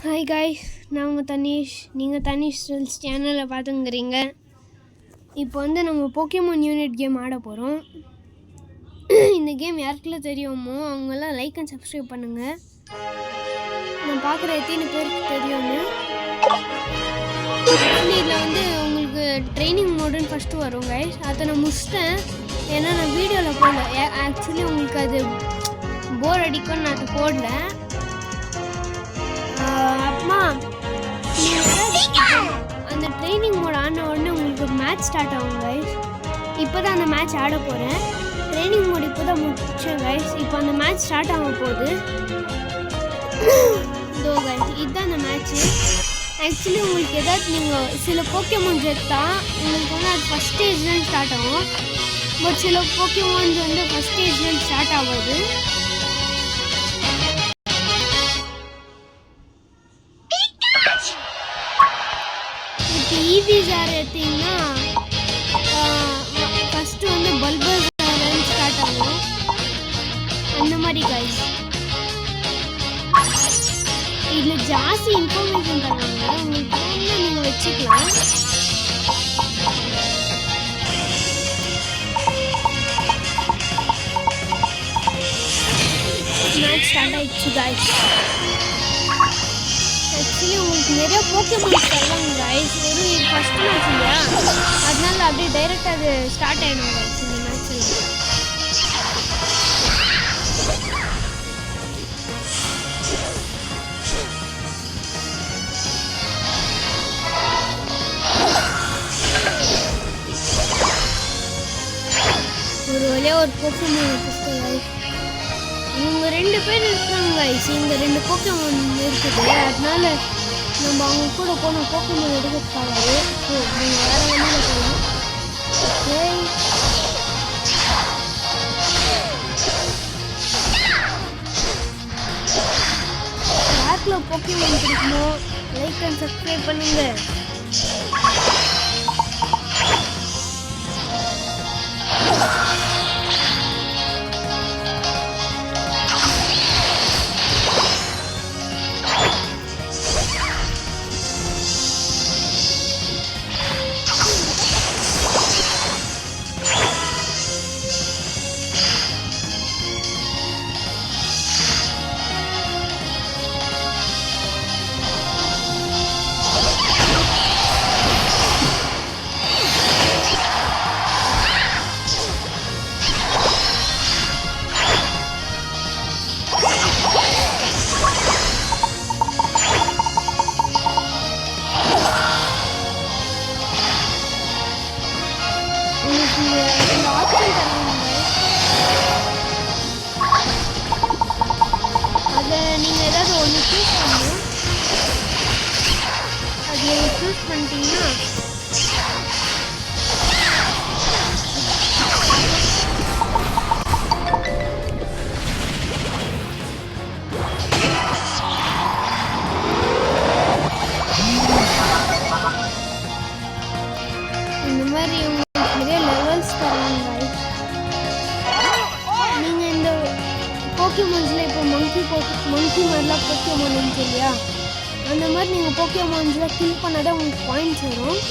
Hi guys, நான் உங்கள் தனீஷ். நீங்கள் தனீஷ் ரில்ஸ் சேனலில் பார்த்துங்கிறீங்க. இப்போ வந்து நம்ம போக்கியமான் யூனிட் கேம் ஆட போகிறோம். இந்த கேம் யாருக்கெல்லாம் தெரியுமோ அவங்கெல்லாம் லைக் அண்ட் சப்ஸ்கிரைப் பண்ணுங்கள். நான் பார்க்குற எத்தனை பேருக்கு தெரியும்னு. இதில் வந்து உங்களுக்கு ட்ரைனிங் மோடுன்னு ஃபஸ்ட்டு வரும் கைஸ். அதை நான் முடிச்சிட்டேன். ஏன்னா நான் வீடியோவில் போடல. ஆக்சுவலி உங்களுக்கு அது போர் அடிக்கும்னு நான் அதை போடல. அம்மா அந்த ட்ரைனிங் மோட் ஆன உடனே உங்களுக்கு ஒரு மேட்ச் ஸ்டார்ட் ஆகும் கைஸ். இப்போ தான் அந்த மேட்ச் ஆட போகிறேன். ட்ரைனிங் மோட் இப்போ தான் முடிச்சேன் கைஸ். இப்போ அந்த மேட்ச் ஸ்டார்ட் ஆக போகுது. இதோ கைஸ், இதுதான் அந்த மேட்ச்சு. ஆக்சுவலி உங்களுக்கு ஏதாவது நீங்கள் சில போக்கியமான்ஸ் எடுத்தால் உங்களுக்கு வந்து அது ஃபஸ்ட் ஸ்டேஜ்லேருந்து ஸ்டார்ட் ஆகும். பட் சில போக்கியமான்ஸ் வந்து ஃபஸ்ட் ஸ்டேஜ்லேருந்து ஸ்டார்ட் ஆகாது. ஈவிசார் எடுத்தீங்கன்னா ஃபஸ்ட்டு வந்து பல்பசார்னு ஸ்டார்ட் ஆகும். அந்த மாதிரி கைஸ் இதில் ஜாஸ்தி இன்ஃபர்மேஷன் தருவாங்க. உங்களுக்கு வேணும்னா நீங்கள் வச்சுக்கலாம். மேட்ச் ஸ்டார்ட் ஆயிடுச்சு கைஸ். ஆக்சுவலி உங்களுக்கு நிறைய போக்கியமான்ஸ் தருவாங்க கைஸ். ஒரு ஃபஸ்ட் மேட்ச் இல்லையா, அதனால அப்படியே டைரெக்டாக அது ஸ்டார்ட் ஆகிடும் கைஸ் இந்த மேட்ச்சில். ஒரு வழியாக ஒரு போக்கியமான் வச்சுருக்கோம் கைஸ். இவங்க 2 பேர் இருக்கிறாங்க கைஸ். இந்த 2 போக்கியமான் இருக்குது. அதனால நம்ம அவங்க கூட போனால் போக்கியமான் எடுக்கக்கூடாது. ஸோ நீங்கள் வேறு வழியில் போகலாம். ஓகே, யாருக்குள்ள போக்கியமான் பிடிக்குமோ லைக் அண்ட் சப்ஸ்கிரைப் பண்ணுங்க. அதை நீங்கள் ஏதாவது ஒன்று சூஸ் பண்ணணும். அது நீங்கள் சூஸ் பண்ணிட்டீங்கன்னா இந்த மாதிரி உங்களுக்கு நிறைய லெவல்ஸ் தருவாங்க. நீங்கள் இந்த போக்கியமான்ஸில் இப்போ மங்கி மாதிரிலாம் போக்கியமான் இருந்துச்சு இல்லையா, அந்த மாதிரி நீங்கள் போக்கியமான்ஸில் கில் பண்ணாதான் உங்களுக்கு பாயிண்ட்ஸ் வரும்.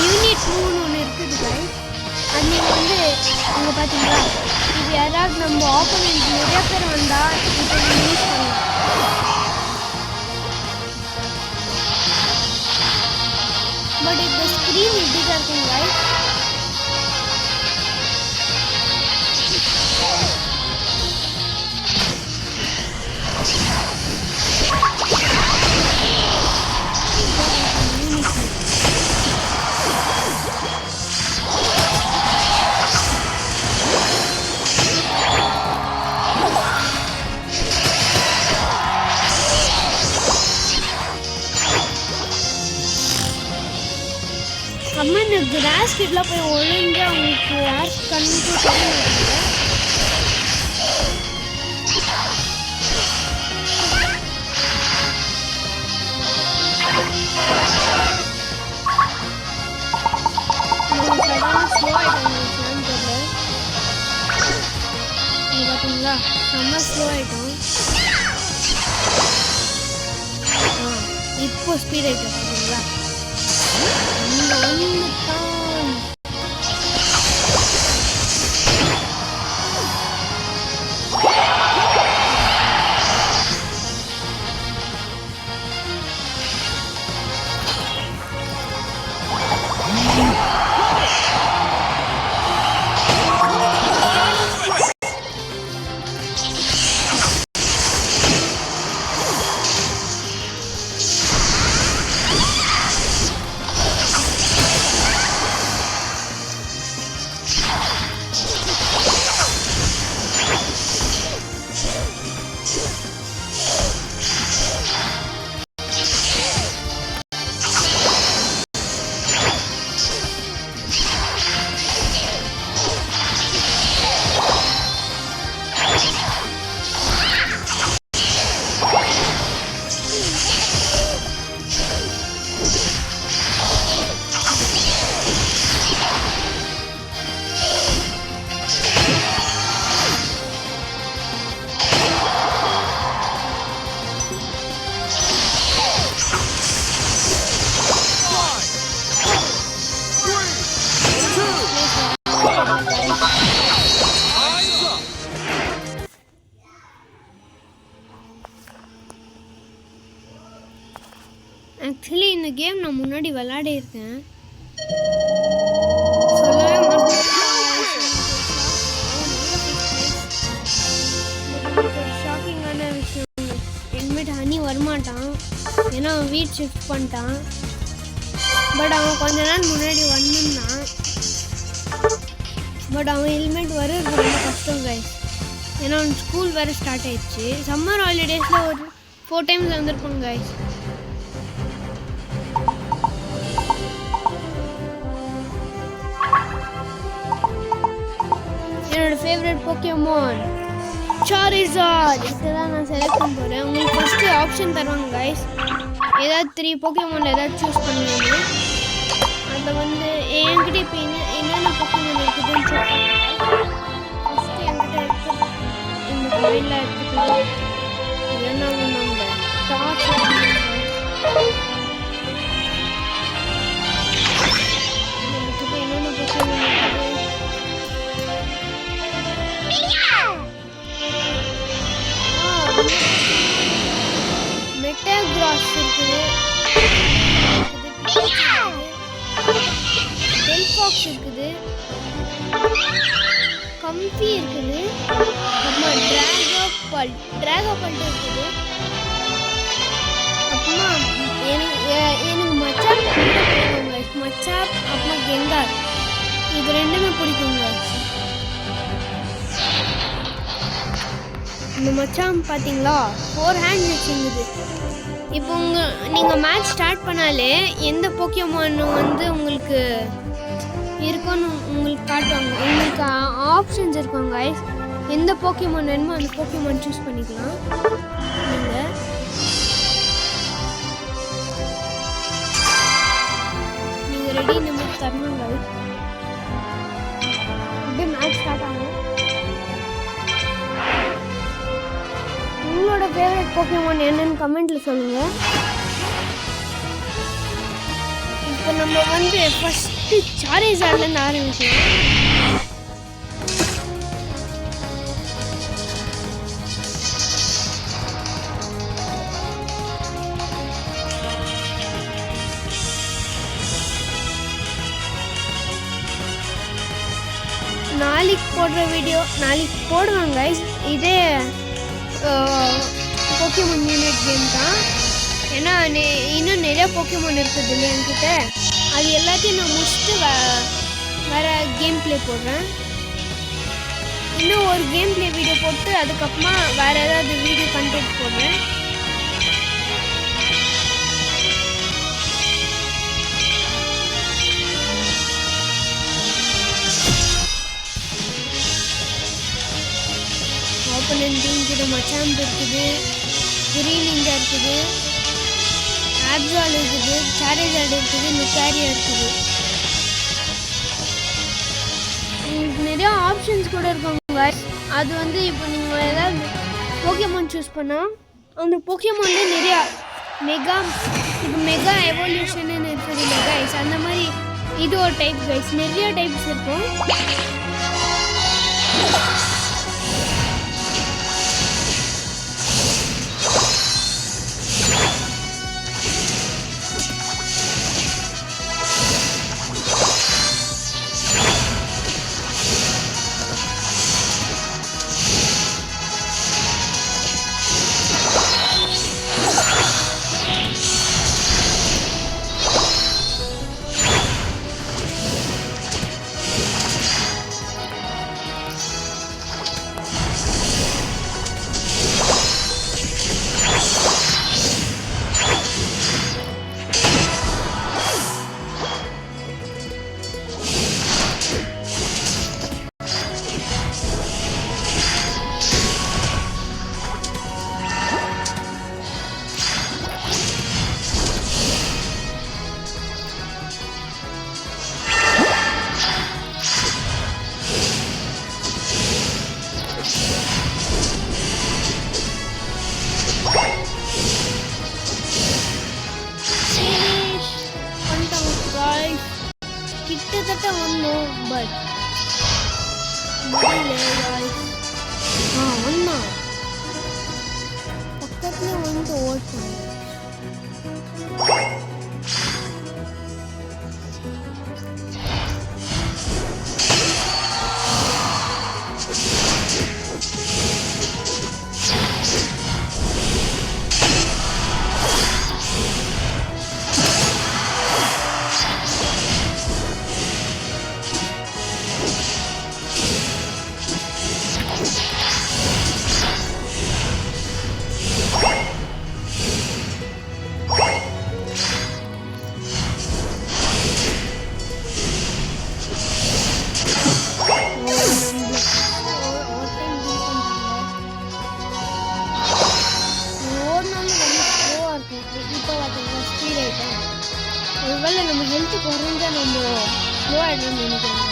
யூனிட் 3 ஒன்று இருக்குது கைஸ். அது நீங்கள் வந்து நீங்கள் பார்த்தீங்களா, இது யாராவது நம்ம ஆப்போனன்ட் நிறைய பேர் வந்தால் இப்போ நீங்கள் யூஸ் பண்ணலாம். பட் இந்த ஸ்க்ரீன் இப்படி தான் இருக்குங்க கைஸ். அம்மா இந்த கிராஸ் கிட்லாம் போய் ஒழுங்காக உங்களுக்கு யார் கண் பார்த்தீங்களா? செம்ம ஸ்லோ ஆகிட்டோம். இப்போ ஸ்பீட் ஆகிட்டோம் பார்த்தீங்களா? ஆக்சுவலி இந்த கேம் நான் முன்னாடி விளையாடி இருக்கேன். ஷாக்கிங்கான விஷயம், ஹெல்மெட் ஹனி வரமாட்டான், ஏன்னா அவன் வீட் ஷிஃப்ட் பண்ணிட்டான். பட் அவன் கொஞ்ச நாள் முன்னாடி வந்துருந்தான். பட் அவன் ஹெல்மெட் வர்றது ரொம்ப கஷ்டம் கைஸ், ஏன்னா அவன் ஸ்கூல் வேறு ஸ்டார்ட் ஆயிடுச்சு. சம்மர் ஹாலிடேஸில் ஒரு 4 times வந்திருப்பாங்க கைஸ். என்னோட ஃபேவரட் போக்கேமான் சாரிசார்ட். இதுதான் நான் செலக்ட் பண்ண போகிறேன். உங்களுக்கு ஃபஸ்ட்டு ஆப்ஷன் தருவாங்க கைஸ், ஏதாவது 3 போக்கேமான் ஏதாவது சூஸ் பண்ணுவீங்க. அதில் வந்து என்கிட்ட இப்போ என்னென்ன போக்கேமான் இருக்குதுன்னு சொல்லுவாங்க. ஃபஸ்ட்டு என்கிட்ட இந்த கோயிலில் எடுத்துக்கலாம். இல்லைன்னா நம்ம டார்ச் என்னென்ன போக்கேமான் இருக்குது. மெட்டாகிராஸ் இருக்குது, டெல்ஃபாக்ஸ் இருக்குது, கம்ஃபி இருக்குது, அப்புறமா டிராகோபல்ட் இருக்குது. அப்புறமா எனக்கு மச்சாப் அப்புறமா கெங்கார், இது ரெண்டுமே பிடிக்குங்க. இந்த மச்சான் பார்த்தீங்களா 4 hands வச்சுருக்குது. இப்போ நீங்கள் மேட்ச் ஸ்டார்ட் பண்ணாலே எந்த போக்கியமான் வந்து உங்களுக்கு இருக்குன்னு உங்களுக்கு காட்டுவாங்க. உங்களுக்கு ஆப்ஷன்ஸ் இருக்காங்க கைஸ், எந்த போக்கியமான் வேணுமோ அந்த போக்கியமான் சூஸ் பண்ணிக்கலாம். நீங்கள் ரெடி இந்த மாதிரி தரணும் கைஸ். அப்படியே மேட்ச் ஸ்டார்ட் ஆகும். உங்களோட ஃபேவரட் போக்கேமான் என்னன்னு கமெண்ட்டில் சொல்லுங்கள். இப்போ நம்ம வந்து ஃபஸ்ட்டு சாரிசார்ட்லேருந்து ஆரம்பிக்கலாம். நாளைக்கு போடுற வீடியோ நாளைக்கு போடுவாங்க கைஸ். இதே போக்கேமான் யூனிட் கேம் தான். ஏன்னா இன்னும் நிறைய போக்கேமான் இருக்குது இல்லை என்கிட்ட. அது எல்லாத்தையும் நான் முடிச்சுட்டு வேறு கேம் ப்ளே போடுறேன். இன்னும் ஒரு கேம் ப்ளே வீடியோ போட்டு அதுக்கப்புறமா வேறு ஏதாவது வீடியோ கண்டென்ட் போடுறேன். ஓப்பனன்ட் டீம் மச்சாம்பு இருக்குது, கிரீன் இந்தியா இருக்குது, ஆப்சால் இருக்குது, சாரிசார்ட் இருக்குது, லுக்காரியா இருக்குது. உங்களுக்கு நிறைய ஆப்ஷன்ஸ் கூட இருக்காங்க guys. அது வந்து இப்போ நீங்கள் ஏதாவது போக்கியமான் சூஸ் பண்ணால் அந்த போக்கியமான்ல நிறையா மெகா எவல்யூஷன் இருக்குது இல்லை கைஸ். அந்த மாதிரி இது ஒரு டைப் கைஸ். நிறைய டைப்ஸ் இருக்கும். கிட்டத்தட்ட வந்தோம். பட் ஒன்னா பக்கத்துல வந்து ஓட்டணும். ஒருவேளை நம்ம ஹெல்த் குறைஞ்சா நம்ம ஸ்லோ ஆகிடும்னு நினைக்கிறோம்.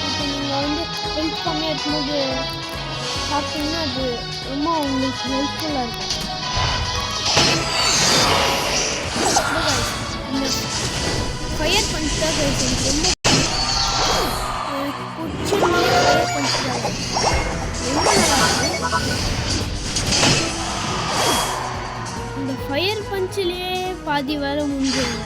இப்போ நீங்கள் வந்து ஹெல்த் கம்மியாக இருக்கும்போது சாப்பிட்டீங்கன்னா அது ரொம்ப உங்களுக்கு ஹெல்ப்ஃபுல்லாக இருக்கும். இந்த ஃபயர் பஞ்ச் தான் ரொம்ப இந்த ஃபயர் பஞ்சிலே பாதி வேலை முடிஞ்சிருங்க.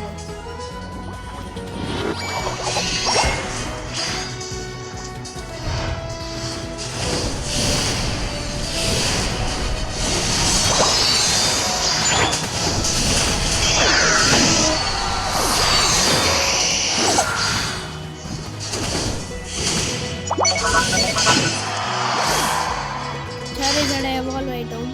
சரி எவால்வ் ஆயிட்டோம்.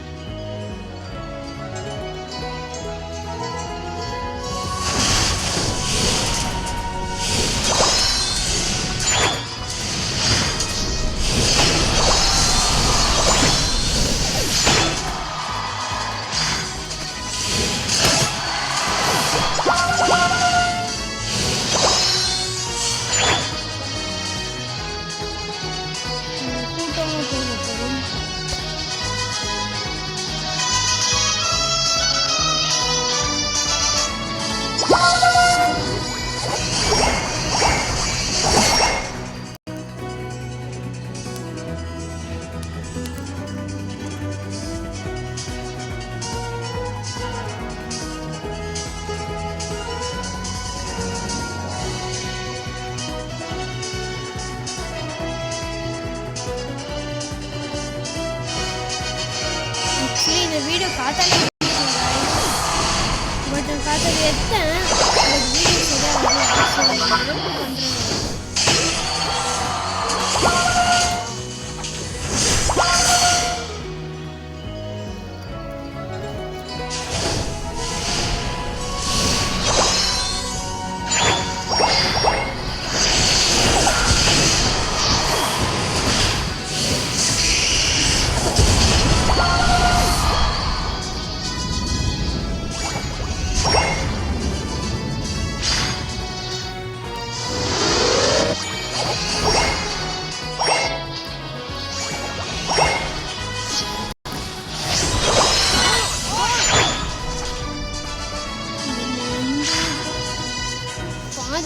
இந்த வீடியோ காத்தாலே பட் காத்தாலே எடுத்தேன். வீடியோ பண்ணுறேன்.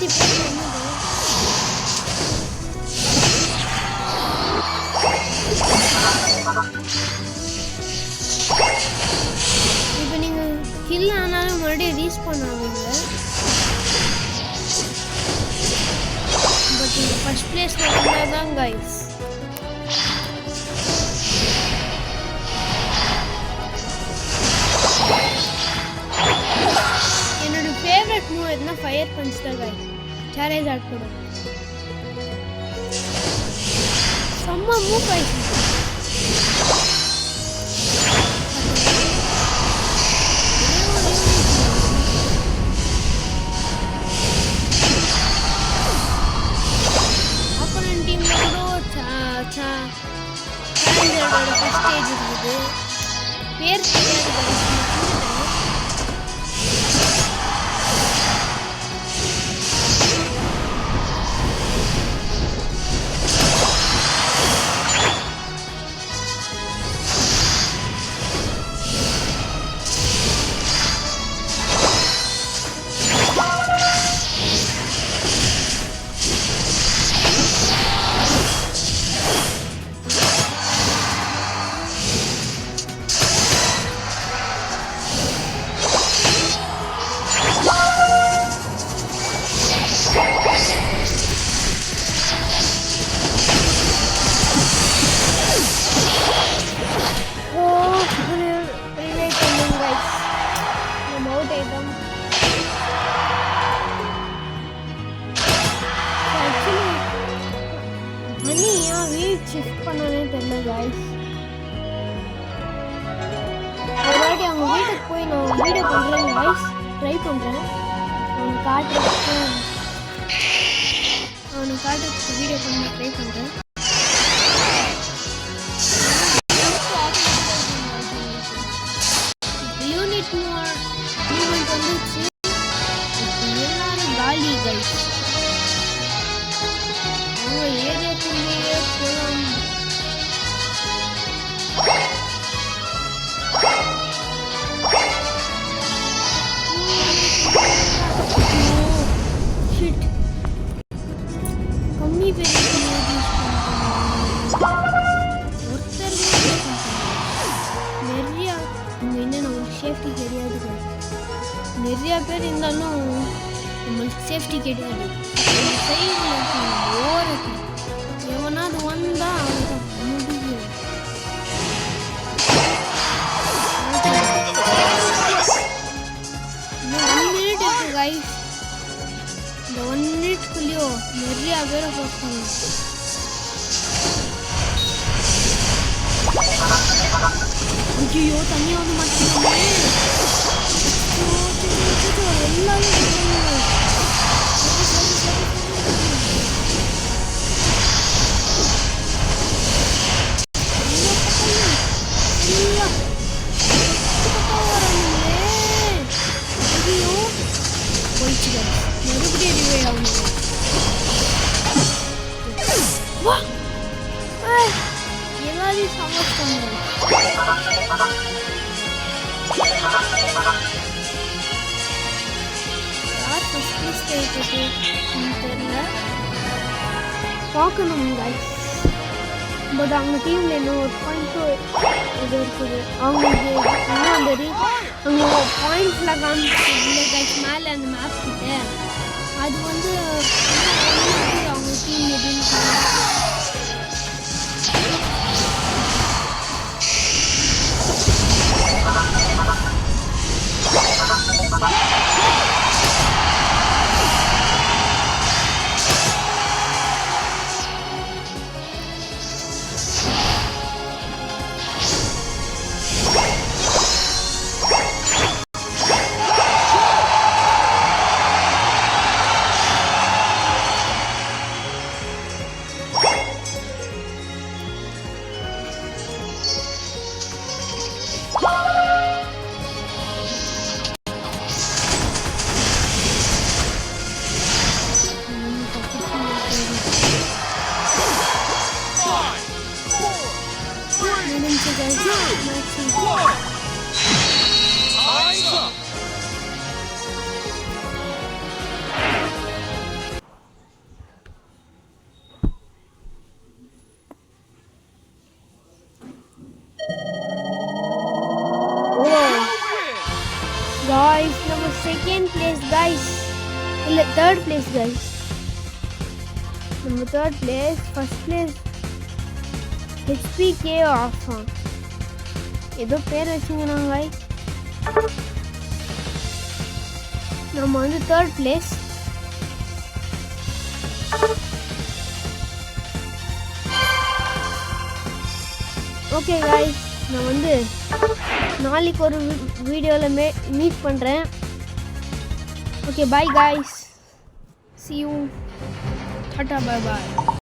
பாதி பேர் என்னது இப்போ நீங்கள் கில் ஆனாலும் மறுபடியும் ரீஸ்பான் ஆவீங்க. பட் நீங்கள் ஃபர்ஸ்ட் பிளேஸில் வந்தால் தான் கைஸ். என்னோட ஃபேவரட் மூவ் எதுனா ஃபயர் பஞ்ச் தான் கைஸ். சார்ஜ் போடும் செம்ம மூவ் கைஸ். ஆப்போனன்ட் டீம்ல கூட சேலஞ்சரோட ஃபர்ஸ்ட் ஸ்டேஜ் இருக்குது. பேர் தெரியாது ஷிஃப்ட் பண்ணனே தெரியல கைஸ். ஒரு வாட்டி அவங்க வீட்டுக்கு போய் நான் வீடியோ பண்ணுறேன் கைஸ். ட்ரை பண்ணுறேன் அவனுக்கு காட்டுறதுக்கு வீடியோ பண்ண ட்ரை பண்ணுறேன். யூனிட் மூவ்மெண்ட் வந்துச்சு. எல்லாரும் காலி கைஸ். அவங்க ஏரியாக்குள்ளேயே போகலாம். கம்மி பேர் ஒருத்தர் நிறையா இங்கே என்ன நம்மளுக்கு சேஃப்டி கிடையாது. நிறையா பேர் இருந்தாலும் நம்மளுக்கு சேஃப்டி கிடையாது. சைடில் ஓரத்தில் எவனாவது வந்தால் அவனுக்கு முடியும். இன்னும் 1 minute இருக்கு கைஸ். இந்த 1 minute-குள்ளேயோ நிறையா பேரை போட்டாங்க. ஐயோ தண்ணி வந்து மாட்டேங்குது. எல்லாரும் எல்லாரையும் சமைச்சாங்க. யார் ஃபர்ஸ்ட் தெரியல பார்க்கணும் கைஸ். பட் அவங்க டீமில் இன்னும் ஒரு பாயிண்ட்டும் இது இருக்குது. அவங்களுக்கு இன்னும் அந்த அங்கே பாயிண்ட்ஸில் காமிச்சிருந்த கைஸ் மேலே அந்த மேப் கிட்ட அது வந்து அவங்க டீம் எதுன்னு guys நம்ம செகண்ட் பிளேஸ் guys இல்ல தேர்ட் பிளேஸ் guys நம்ம third place first place HPK ஆஃபா ஏதோ பேர் வச்சிங்கனா guys நம்ம வந்து தேர்ட் பிளேஸ் ஓகே गाइस நான் வந்து நாளைக்கு ஒரு வீடியோல மீட் பண்றேன் okay bye guys see you tata bye bye